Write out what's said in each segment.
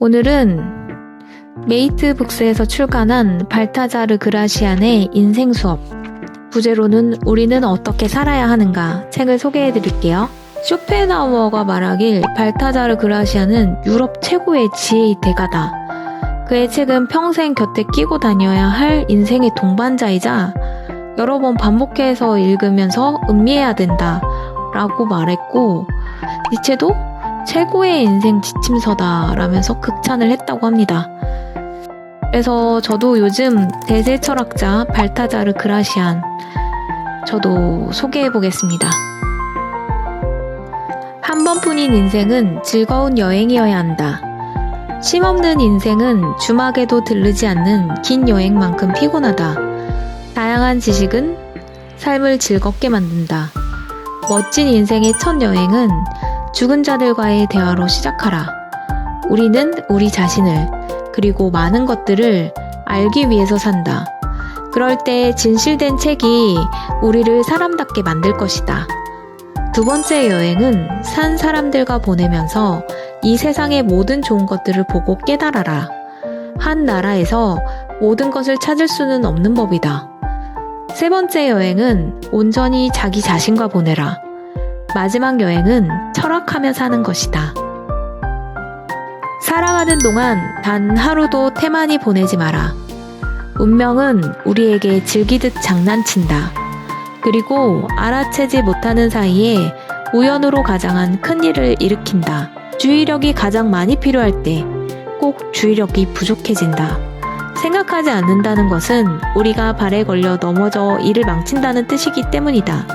오늘은 메이트북스에서 출간한 발타자르 그라시안의 인생 수업, 부제로는 우리는 어떻게 살아야 하는가 책을 소개해 드릴게요. 쇼펜하우어가 말하길 발타자르 그라시안은 유럽 최고의 지혜의 대가다. 그의 책은 평생 곁에 끼고 다녀야 할 인생의 동반자이자 여러 번 반복해서 읽으면서 음미해야 된다 라고 말했고, 니체도 최고의 인생 지침서다 라면서 극찬을 했다고 합니다. 그래서 저도 요즘 대세 철학자 발타자르 그라시안 저도 소개해 보겠습니다. 한 번뿐인 인생은 즐거운 여행이어야 한다. 쉼없는 인생은 주막에도 들르지 않는 긴 여행만큼 피곤하다. 다양한 지식은 삶을 즐겁게 만든다. 멋진 인생의 첫 여행은 죽은 자들과의 대화로 시작하라. 우리는 우리 자신을 그리고 많은 것들을 알기 위해서 산다. 그럴 때 진실된 책이 우리를 사람답게 만들 것이다. 두 번째 여행은 산 사람들과 보내면서 이 세상의 모든 좋은 것들을 보고 깨달아라. 한 나라에서 모든 것을 찾을 수는 없는 법이다. 세 번째 여행은 온전히 자기 자신과 보내라. 마지막 여행은 철학하며 사는 것이다. 살아가는 동안 단 하루도 태만히 보내지 마라. 운명은 우리에게 즐기듯 장난친다. 그리고 알아채지 못하는 사이에 우연으로 가장한 큰일을 일으킨다. 주의력이 가장 많이 필요할 때 꼭 주의력이 부족해진다. 생각하지 않는다는 것은 우리가 발에 걸려 넘어져 일을 망친다는 뜻이기 때문이다.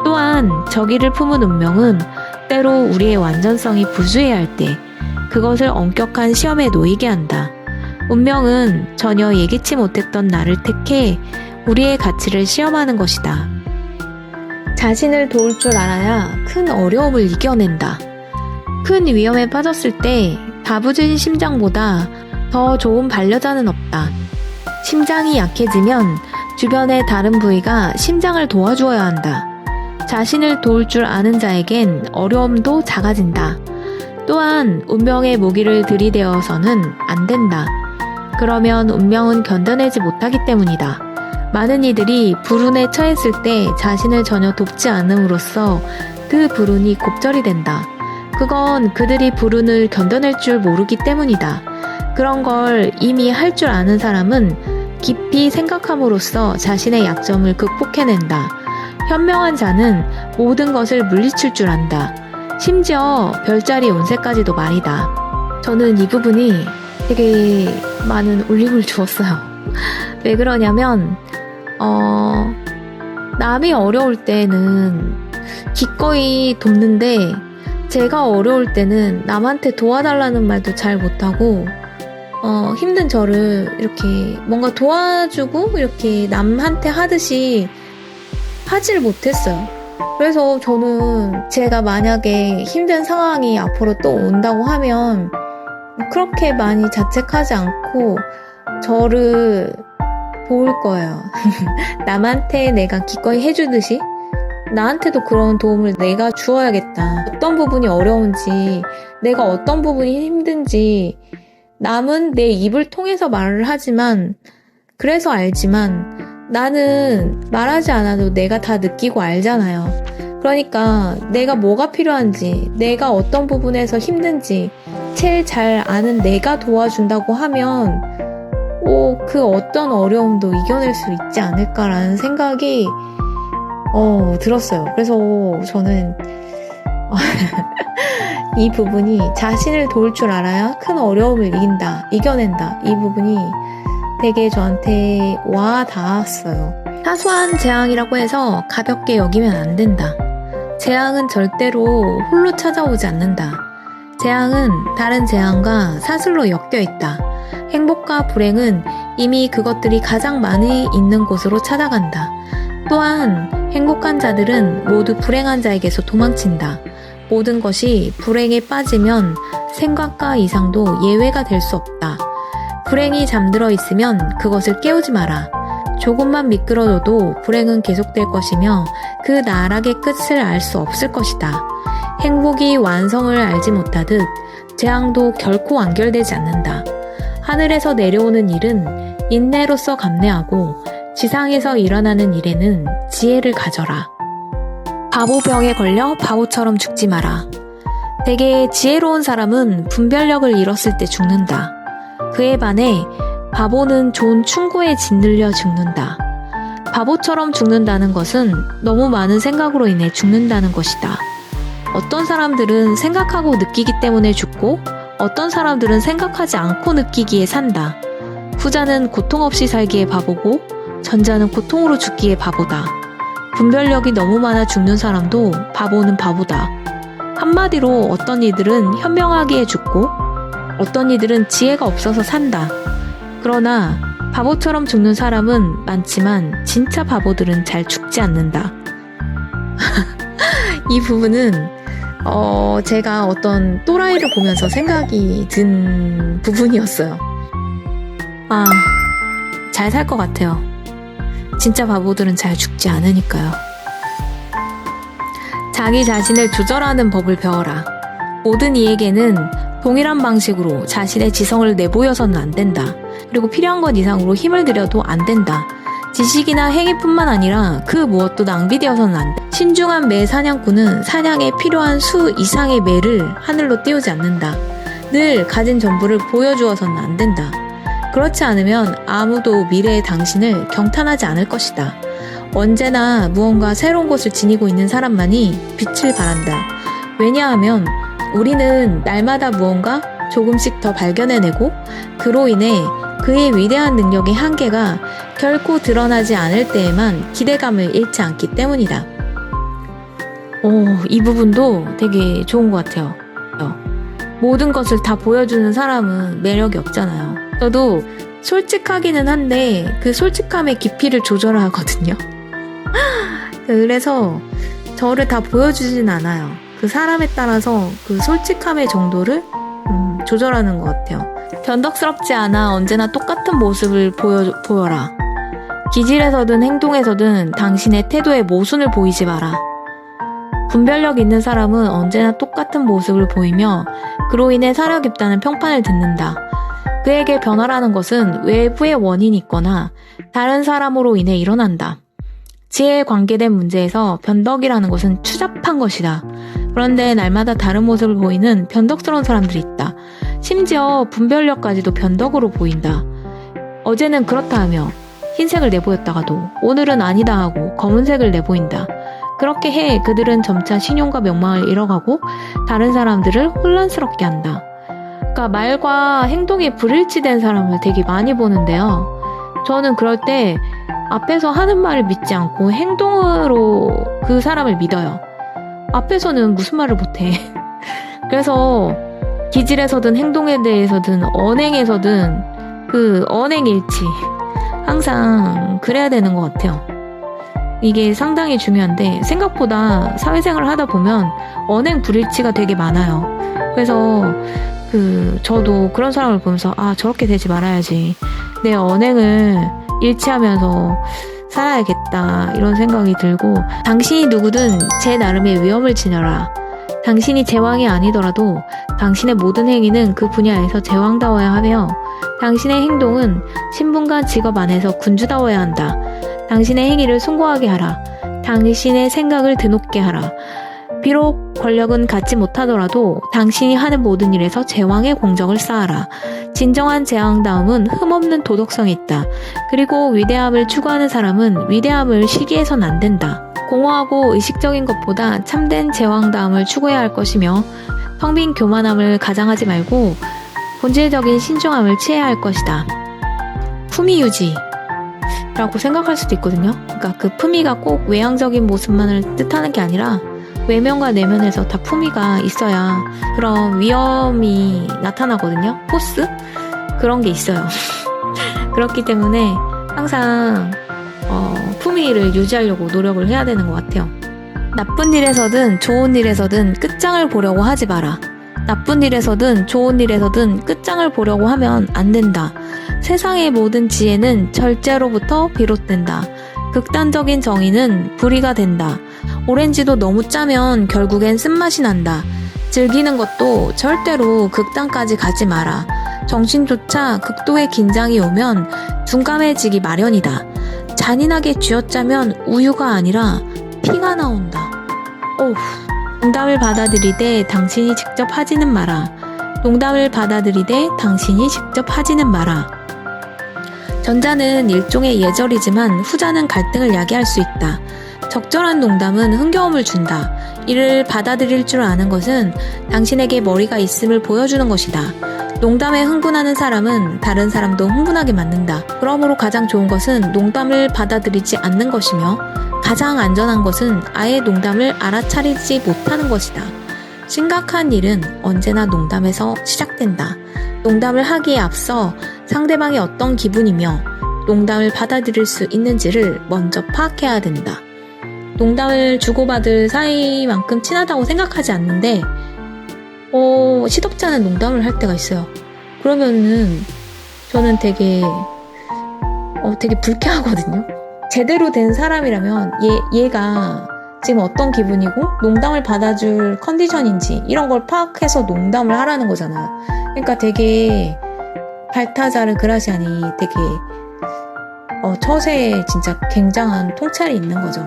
또한 저기를 품은 운명은 때로 우리의 완전성이 부수해야 할 때 그것을 엄격한 시험에 놓이게 한다. 운명은 전혀 예기치 못했던 나를 택해 우리의 가치를 시험하는 것이다. 자신을 도울 줄 알아야 큰 어려움을 이겨낸다. 큰 위험에 빠졌을 때 다부진 심장보다 더 좋은 반려자는 없다. 심장이 약해지면 주변의 다른 부위가 심장을 도와주어야 한다. 자신을 도울 줄 아는 자에겐 어려움도 작아진다. 또한 운명의 무기를 들이대어서는 안 된다. 그러면 운명은 견뎌내지 못하기 때문이다. 많은 이들이 불운에 처했을 때 자신을 전혀 돕지 않음으로써 그 불운이 곱절이 된다. 그건 그들이 불운을 견뎌낼 줄 모르기 때문이다. 그런 걸 이미 할 줄 아는 사람은 깊이 생각함으로써 자신의 약점을 극복해낸다. 현명한 자는 모든 것을 물리칠 줄 안다. 심지어 별자리 운세까지도 말이다. 저는 이 부분이 되게 많은 울림을 주었어요. 왜 그러냐면 남이 어려울 때는 기꺼이 돕는데 제가 어려울 때는 남한테 도와달라는 말도 잘 못하고 힘든 저를 이렇게 뭔가 도와주고 이렇게 남한테 하듯이 하질 못했어요. 그래서 저는 제가 만약에 힘든 상황이 앞으로 또 온다고 하면 그렇게 많이 자책하지 않고 저를 도울 거예요. 남한테 내가 기꺼이 해주듯이 나한테도 그런 도움을 내가 주어야겠다. 어떤 부분이 어려운지, 내가 어떤 부분이 힘든지 남은 내 입을 통해서 말을 하지만, 그래서 알지만 나는 말하지 않아도 내가 다 느끼고 알잖아요. 그러니까 내가 뭐가 필요한지, 내가 어떤 부분에서 힘든지 제일 잘 아는 내가 도와준다고 하면 그 어떤 어려움도 이겨낼 수 있지 않을까라는 생각이 들었어요. 그래서 저는 이 부분이 자신을 도울 줄 알아야 큰 어려움을 이겨낸다. 이 부분이 되게 저한테 와 닿았어요. 사소한 재앙이라고 해서 가볍게 여기면 안 된다. 재앙은 절대로 홀로 찾아오지 않는다. 재앙은 다른 재앙과 사슬로 엮여 있다. 행복과 불행은 이미 그것들이 가장 많이 있는 곳으로 찾아간다. 또한 행복한 자들은 모두 불행한 자에게서 도망친다. 모든 것이 불행에 빠지면 생각과 이상도 예외가 될 수 없다. 불행이 잠들어 있으면 그것을 깨우지 마라. 조금만 미끄러져도 불행은 계속될 것이며 그 나락의 끝을 알 수 없을 것이다. 행복이 완성을 알지 못하듯 재앙도 결코 완결되지 않는다. 하늘에서 내려오는 일은 인내로써 감내하고 지상에서 일어나는 일에는 지혜를 가져라. 바보병에 걸려 바보처럼 죽지 마라. 대개 지혜로운 사람은 분별력을 잃었을 때 죽는다. 그에 반해 바보는 좋은 충고에 짓눌려 죽는다. 바보처럼 죽는다는 것은 너무 많은 생각으로 인해 죽는다는 것이다. 어떤 사람들은 생각하고 느끼기 때문에 죽고 어떤 사람들은 생각하지 않고 느끼기에 산다. 후자는 고통 없이 살기에 바보고 전자는 고통으로 죽기에 바보다. 분별력이 너무 많아 죽는 사람도 바보는 바보다. 한마디로 어떤 이들은 현명하기에 죽고 어떤 이들은 지혜가 없어서 산다. 그러나 바보처럼 죽는 사람은 많지만 진짜 바보들은 잘 죽지 않는다. 이 부분은 제가 어떤 또라이를 보면서 생각이 든 부분이었어요. 잘 살 것 같아요. 진짜 바보들은 잘 죽지 않으니까요. 자기 자신을 조절하는 법을 배워라. 모든 이에게는 동일한 방식으로 자신의 지성을 내보여서는 안 된다. 그리고 필요한 것 이상으로 힘을 들여도 안 된다. 지식이나 행위뿐만 아니라 그 무엇도 낭비되어서는 안 돼. 신중한 매 사냥꾼은 사냥에 필요한 수 이상의 매를 하늘로 띄우지 않는다. 늘 가진 전부를 보여주어서는 안 된다. 그렇지 않으면 아무도 미래의 당신을 경탄하지 않을 것이다. 언제나 무언가 새로운 것을 지니고 있는 사람만이 빛을 발한다. 왜냐하면 우리는 날마다 무언가 조금씩 더 발견해내고 그로 인해 그의 위대한 능력의 한계가 결코 드러나지 않을 때에만 기대감을 잃지 않기 때문이다. 이 부분도 되게 좋은 것 같아요. 모든 것을 다 보여주는 사람은 매력이 없잖아요. 저도 솔직하기는 한데 그 솔직함의 깊이를 조절하거든요. 그래서 저를 다 보여주진 않아요. 그 사람에 따라서 그 솔직함의 정도를 조절하는 것 같아요. 변덕스럽지 않아 언제나 똑같은 모습을 보여라. 기질에서든 행동에서든 당신의 태도에 모순을 보이지 마라. 분별력 있는 사람은 언제나 똑같은 모습을 보이며 그로 인해 사려 깊다는 평판을 듣는다. 그에게 변화라는 것은 외부의 원인이 있거나 다른 사람으로 인해 일어난다. 지혜에 관계된 문제에서 변덕이라는 것은 추잡한 것이다. 그런데 날마다 다른 모습을 보이는 변덕스러운 사람들이 있다. 심지어 분별력까지도 변덕으로 보인다. 어제는 그렇다 하며 흰색을 내보였다가도 오늘은 아니다 하고 검은색을 내보인다. 그렇게 해 그들은 점차 신용과 명망을 잃어가고 다른 사람들을 혼란스럽게 한다. 그러니까 말과 행동이 불일치된 사람을 되게 많이 보는데요. 저는 그럴 때 앞에서 하는 말을 믿지 않고 행동으로 그 사람을 믿어요. 앞에서는 무슨 말을 못해. 그래서 기질에서든 행동에 대해서든 언행에서든 그 언행일치 항상 그래야 되는 것 같아요. 이게 상당히 중요한데 생각보다 사회생활을 하다 보면 언행 불일치가 되게 많아요. 그래서 저도 그런 사람을 보면서 저렇게 되지 말아야지. 내 언행을 일치하면서 살아야겠다 이런 생각이 들고 당신이 누구든 제 나름의 위험을 지녀라. 당신이 제왕이 아니더라도 당신의 모든 행위는 그 분야에서 제왕다워야 하며 당신의 행동은 신분과 직업 안에서 군주다워야 한다. 당신의 행위를 숭고하게 하라. 당신의 생각을 드높게 하라. 비록 권력은 갖지 못하더라도 당신이 하는 모든 일에서 제왕의 공적을 쌓아라. 진정한 제왕다움은 흠없는 도덕성이 있다. 그리고 위대함을 추구하는 사람은 위대함을 시기해선 안 된다. 공허하고 의식적인 것보다 참된 제왕다움을 추구해야 할 것이며 텅 빈 교만함을 가장하지 말고 본질적인 신중함을 취해야 할 것이다. 품위 유지라고 생각할 수도 있거든요. 그러니까 그 품위가 꼭 외향적인 모습만을 뜻하는 게 아니라 외면과 내면에서 다 품위가 있어야 그런 위험이 나타나거든요. 포스? 그런 게 있어요. 그렇기 때문에 항상 품위를 유지하려고 노력을 해야 되는 것 같아요. 나쁜 일에서든 좋은 일에서든 끝장을 보려고 하지 마라. 나쁜 일에서든 좋은 일에서든 끝장을 보려고 하면 안 된다. 세상의 모든 지혜는 절제로부터 비롯된다. 극단적인 정의는 불의가 된다. 오렌지도 너무 짜면 결국엔 쓴맛이 난다. 즐기는 것도 절대로 극단까지 가지 마라. 정신조차 극도의 긴장이 오면 둔감해지기 마련이다. 잔인하게 쥐어짜면 우유가 아니라 피가 나온다. 오우. 농담을 받아들이되 당신이 직접 하지는 마라. 농담을 받아들이되 당신이 직접 하지는 마라. 전자는 일종의 예절이지만 후자는 갈등을 야기할 수 있다. 적절한 농담은 흥겨움을 준다. 이를 받아들일 줄 아는 것은 당신에게 머리가 있음을 보여주는 것이다. 농담에 흥분하는 사람은 다른 사람도 흥분하게 만든다. 그러므로 가장 좋은 것은 농담을 받아들이지 않는 것이며 가장 안전한 것은 아예 농담을 알아차리지 못하는 것이다. 심각한 일은 언제나 농담에서 시작된다. 농담을 하기에 앞서 상대방이 어떤 기분이며 농담을 받아들일 수 있는지를 먼저 파악해야 된다. 농담을 주고받을 사이만큼 친하다고 생각하지 않는데 시덥지 않은 농담을 할 때가 있어요. 그러면은 저는 되게 불쾌하거든요. 제대로 된 사람이라면 얘가 지금 어떤 기분이고 농담을 받아줄 컨디션인지 이런 걸 파악해서 농담을 하라는 거잖아요. 그러니까 되게 발타자르 그라시안이 되게 처세에 진짜 굉장한 통찰이 있는 거죠.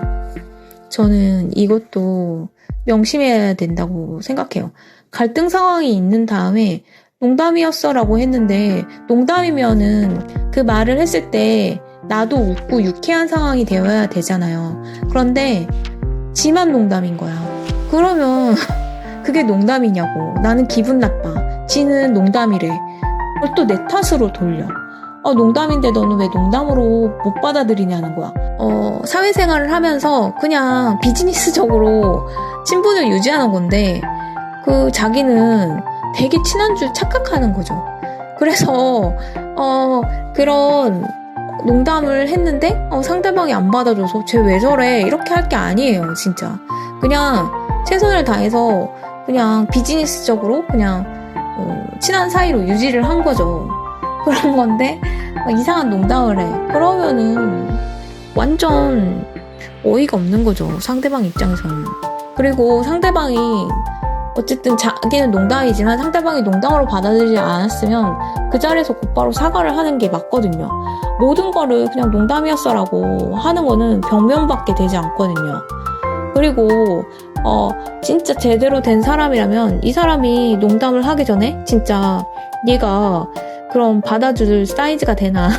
저는 이것도 명심해야 된다고 생각해요. 갈등 상황이 있는 다음에 농담이었어 라고 했는데 농담이면은 그 말을 했을 때 나도 웃고 유쾌한 상황이 되어야 되잖아요. 그런데 지만 농담인 거야. 그러면 그게 농담이냐고. 나는 기분 나빠. 지는 농담이래. 그걸 또 내 탓으로 돌려. 농담인데 너는 왜 농담으로 못 받아들이냐는 거야. 사회생활을 하면서 그냥 비즈니스적으로 친분을 유지하는 건데 자기는 되게 친한 줄 착각하는 거죠. 그래서 그런 농담을 했는데 상대방이 안 받아줘서 쟤 왜 저래 이렇게 할 게 아니에요. 진짜 그냥 최선을 다해서 그냥 비즈니스적으로 그냥 친한 사이로 유지를 한 거죠. 그런 건데 이상한 농담을 해. 그러면은 완전 어이가 없는 거죠. 상대방 입장에서는. 그리고 상대방이 어쨌든 자기는 농담이지만 상대방이 농담으로 받아들이지 않았으면 그 자리에서 곧바로 사과를 하는 게 맞거든요. 모든 거를 그냥 농담이었어라고 하는 거는 변명밖에 되지 않거든요. 그리고 진짜 제대로 된 사람이라면 이 사람이 농담을 하기 전에 진짜 얘가 그럼 받아줄 사이즈가 되나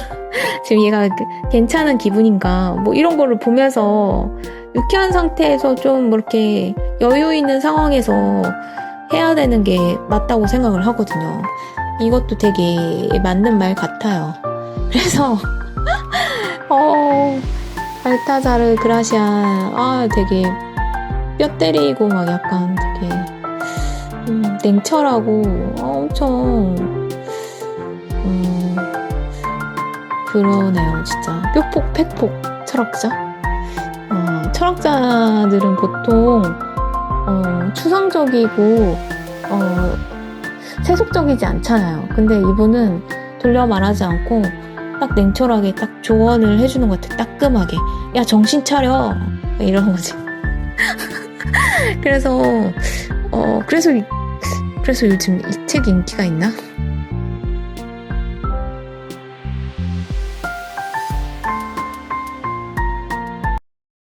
지금 얘가 괜찮은 기분인가 뭐 이런 거를 보면서 유쾌한 상태에서 좀 이렇게 여유 있는 상황에서 해야 되는 게 맞다고 생각을 하거든요. 이것도 되게 맞는 말 같아요. 그래서 발타자르 그라시안 되게 뼈 때리고 막 약간 되게 냉철하고 엄청 그러네요. 진짜 뼈폭 팩폭 철학자. 철학자들은 보통 추상적이고 세속적이지 않잖아요. 근데 이분은 돌려 말하지 않고 딱 냉철하게 딱 조언을 해주는 것 같아. 따끔하게. 야 정신 차려. 이런 거지. 그래서 요즘 이 책이 인기가 있나?